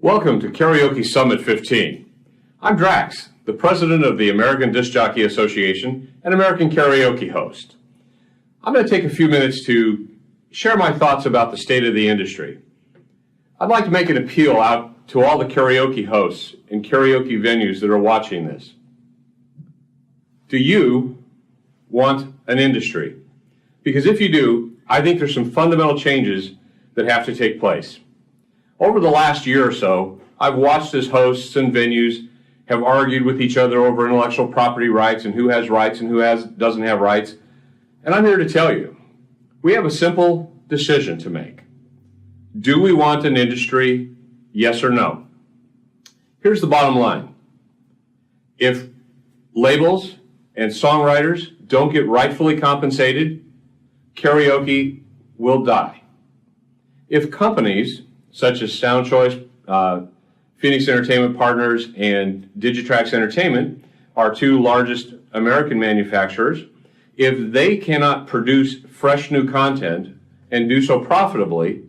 Welcome to Karaoke Summit 15. I'm Drax, the president of the American Jockey Association and American Karaoke host. I'm going to take a few minutes to share my thoughts about the state of the industry. I'd like to make an appeal out to all the karaoke hosts and karaoke venues that are watching this. Do you want an industry? Because if you do, I think there's some fundamental changes that have to take place. Over the last year or so, I've watched as hosts and venues have argued with each other over intellectual property rights and who has rights and who doesn't have rights. And I'm here to tell you, we have a simple decision to make. Do we want an industry? Yes or no? Here's the bottom line. If labels and songwriters don't get rightfully compensated, karaoke will die. If companies such as Sound Choice, Phoenix Entertainment Partners, and Drax Entertainment, our two largest American manufacturers, if they cannot produce fresh new content and do so profitably,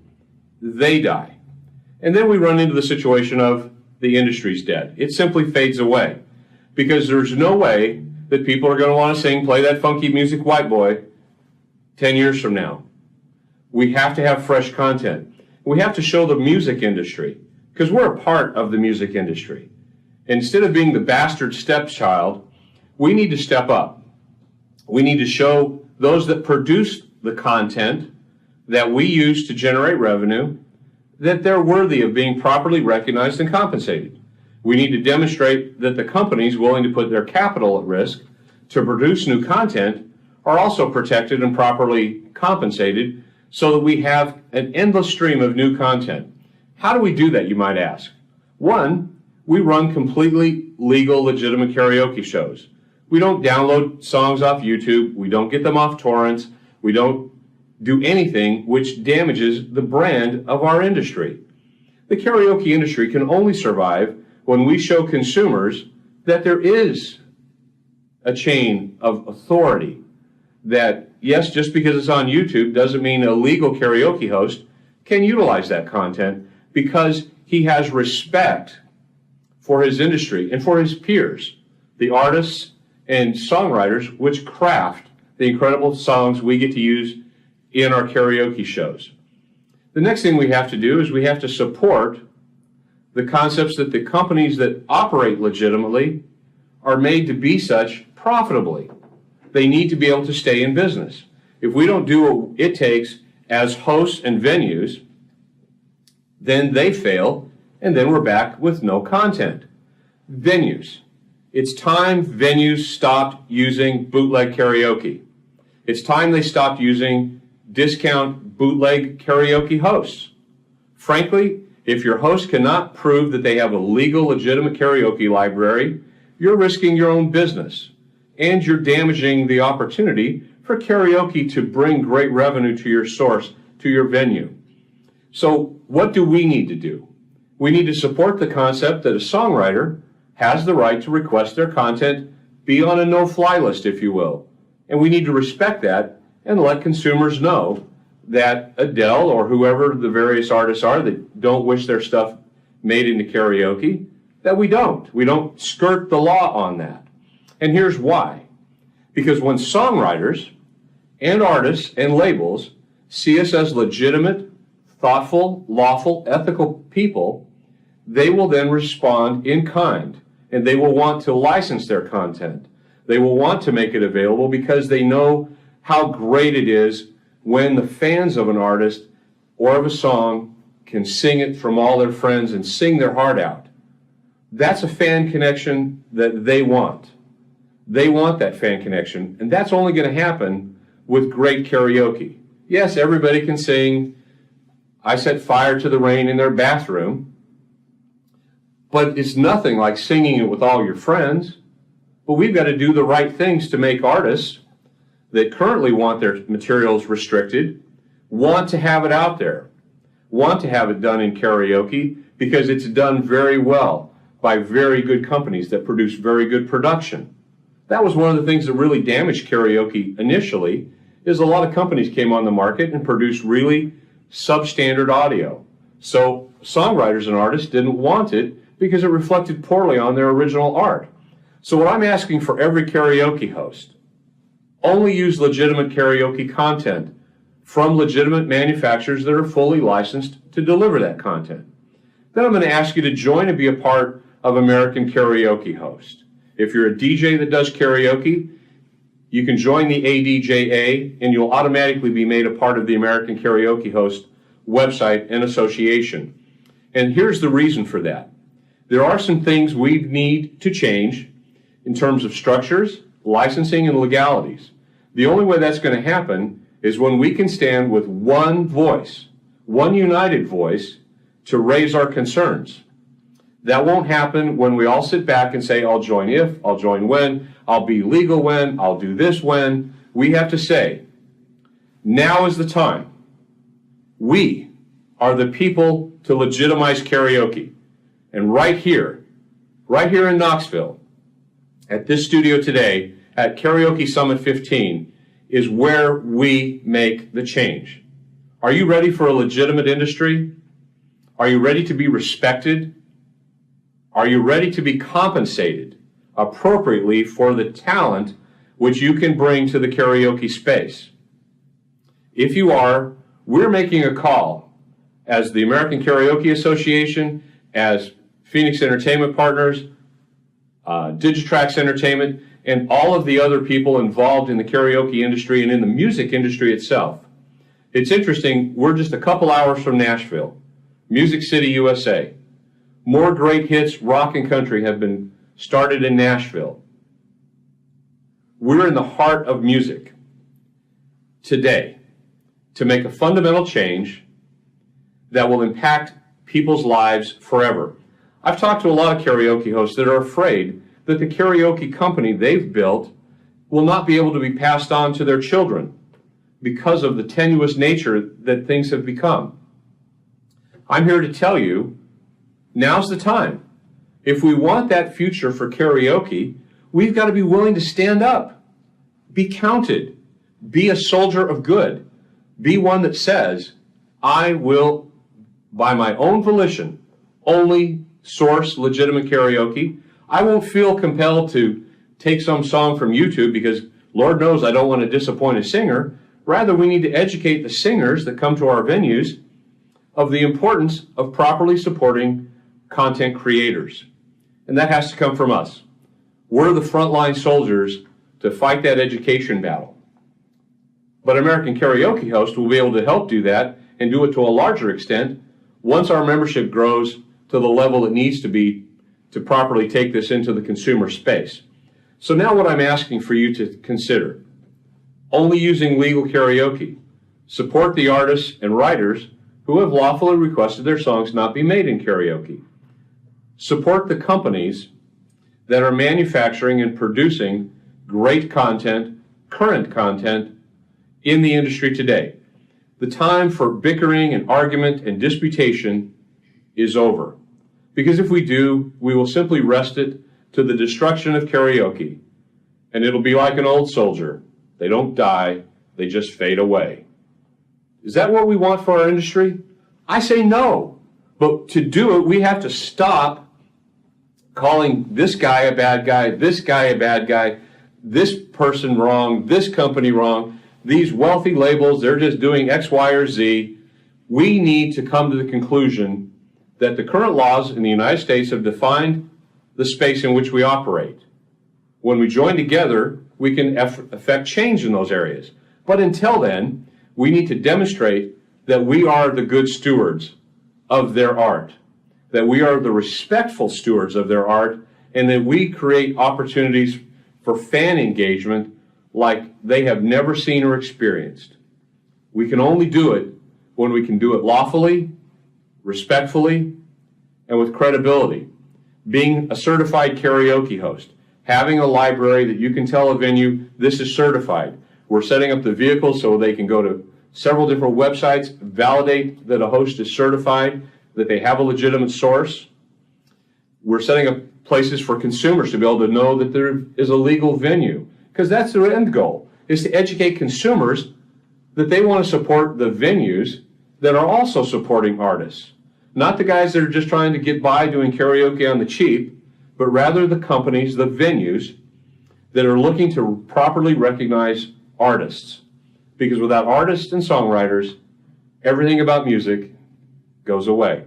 they die. And then we run into the situation of the industry's dead. It simply fades away because there's no way that people are going to want to play that funky music, White Boy, 10 years from now. We have to have fresh content. We have to show the music industry, because we're a part of the music industry. Instead of being the bastard stepchild, we need to step up. We need to show those that produce the content that we use to generate revenue that they're worthy of being properly recognized and compensated. We need to demonstrate that the companies willing to put their capital at risk to produce new content are also protected and properly compensated, so that we have an endless stream of new content. How do we do that, you might ask? One, we run completely legal, legitimate karaoke shows. We don't download songs off YouTube. We don't get them off torrents. We don't do anything which damages the brand of our industry. The karaoke industry can only survive when we show consumers that there is a chain of authority, that yes, just because it's on YouTube doesn't mean a legal karaoke host can utilize that content, because he has respect for his industry and for his peers, the artists and songwriters which craft the incredible songs we get to use in our karaoke shows. The next thing we have to do is we have to support the concepts that the companies that operate legitimately are made to be such profitably. They need to be able to stay in business. If we don't do what it takes as hosts and venues, then they fail, and then we're back with no content. Venues. It's time venues stopped using bootleg karaoke. It's time they stopped using discount bootleg karaoke hosts. Frankly, if your host cannot prove that they have a legal, legitimate karaoke library, you're risking your own business. And you're damaging the opportunity for karaoke to bring great revenue to your source, to your venue. So what do we need to do? We need to support the concept that a songwriter has the right to request their content be on a no-fly list, if you will. And we need to respect that and let consumers know that Adele or whoever the various artists are that don't wish their stuff made into karaoke, that we don't. We don't skirt the law on that. And here's why. Because when songwriters and artists and labels see us as legitimate, thoughtful, lawful, ethical people, they will then respond in kind, and they will want to license their content. They will want to make it available because they know how great it is when the fans of an artist or of a song can sing it from all their friends and sing their heart out. That's a fan connection that they want. They want that fan connection, and that's only going to happen with great karaoke. Yes, everybody can sing I Set Fire to the Rain in their bathroom, but it's nothing like singing it with all your friends. But we've got to do the right things to make artists that currently want their materials restricted want to have it out there, want to have it done in karaoke, because it's done very well by very good companies that produce very good production. That was one of the things that really damaged karaoke initially, is a lot of companies came on the market and produced really substandard audio. So songwriters and artists didn't want it because it reflected poorly on their original art. So what I'm asking for every karaoke host, only use legitimate karaoke content from legitimate manufacturers that are fully licensed to deliver that content. Then I'm going to ask you to join and be a part of American Karaoke Host. If you're a DJ that does karaoke, you can join the ADJA and you'll automatically be made a part of the American Karaoke Host website and association. And here's the reason for that. There are some things we need to change in terms of structures, licensing, and legalities. The only way that's going to happen is when we can stand with one voice, one united voice, to raise our concerns. That won't happen when we all sit back and say, I'll join if, I'll join when, I'll be legal when, I'll do this when. We have to say, now is the time. We are the people to legitimize karaoke. And right here in Knoxville, at this studio today, at Karaoke Summit 15, is where we make the change. Are you ready for a legitimate industry? Are you ready to be respected? Are you ready to be compensated appropriately for the talent which you can bring to the karaoke space? If you are, we're making a call as the American Karaoke Association, as Phoenix Entertainment Partners, Drax Entertainment, and all of the other people involved in the karaoke industry and in the music industry itself. It's interesting, we're just a couple hours from Nashville, Music City, USA. More great hits, rock and country, have been started in Nashville. We're in the heart of music today to make a fundamental change that will impact people's lives forever. I've talked to a lot of karaoke hosts that are afraid that the karaoke company they've built will not be able to be passed on to their children because of the tenuous nature that things have become. I'm here to tell you, now's the time. If we want that future for karaoke, we've got to be willing to stand up, be counted, be a soldier of good, be one that says, I will, by my own volition, only source legitimate karaoke. I won't feel compelled to take some song from YouTube because Lord knows I don't want to disappoint a singer. Rather, we need to educate the singers that come to our venues of the importance of properly supporting content creators. And that has to come from us. We're the frontline soldiers to fight that education battle. But American Karaoke Host will be able to help do that and do it to a larger extent once our membership grows to the level it needs to be to properly take this into the consumer space. So now what I'm asking for you to consider, only using legal karaoke, support the artists and writers who have lawfully requested their songs not be made in karaoke. Support the companies that are manufacturing and producing great content, current content in the industry today. The time for bickering and argument and disputation is over. Because if we do, we will simply wrest it to the destruction of karaoke. And it'll be like an old soldier. They don't die, they just fade away. Is that what we want for our industry? I say no. But to do it, we have to stop calling this guy a bad guy, this guy a bad guy, this person wrong, this company wrong, these wealthy labels, they're just doing X, Y, or Z. We need to come to the conclusion that the current laws in the United States have defined the space in which we operate. When we join together, we can affect change in those areas. But until then, we need to demonstrate that we are the good stewards of their art, that we are the respectful stewards of their art, and that we create opportunities for fan engagement like they have never seen or experienced. We can only do it when we can do it lawfully, respectfully, and with credibility. Being a certified karaoke host, having a library that you can tell a venue, this is certified. We're setting up the vehicles so they can go to several different websites, validate that a host is certified, that they have a legitimate source. We're setting up places for consumers to be able to know that there is a legal venue, because that's their end goal, is to educate consumers that they want to support the venues that are also supporting artists. Not the guys that are just trying to get by doing karaoke on the cheap, but rather the companies, the venues that are looking to properly recognize artists. Because without artists and songwriters, everything about music goes away.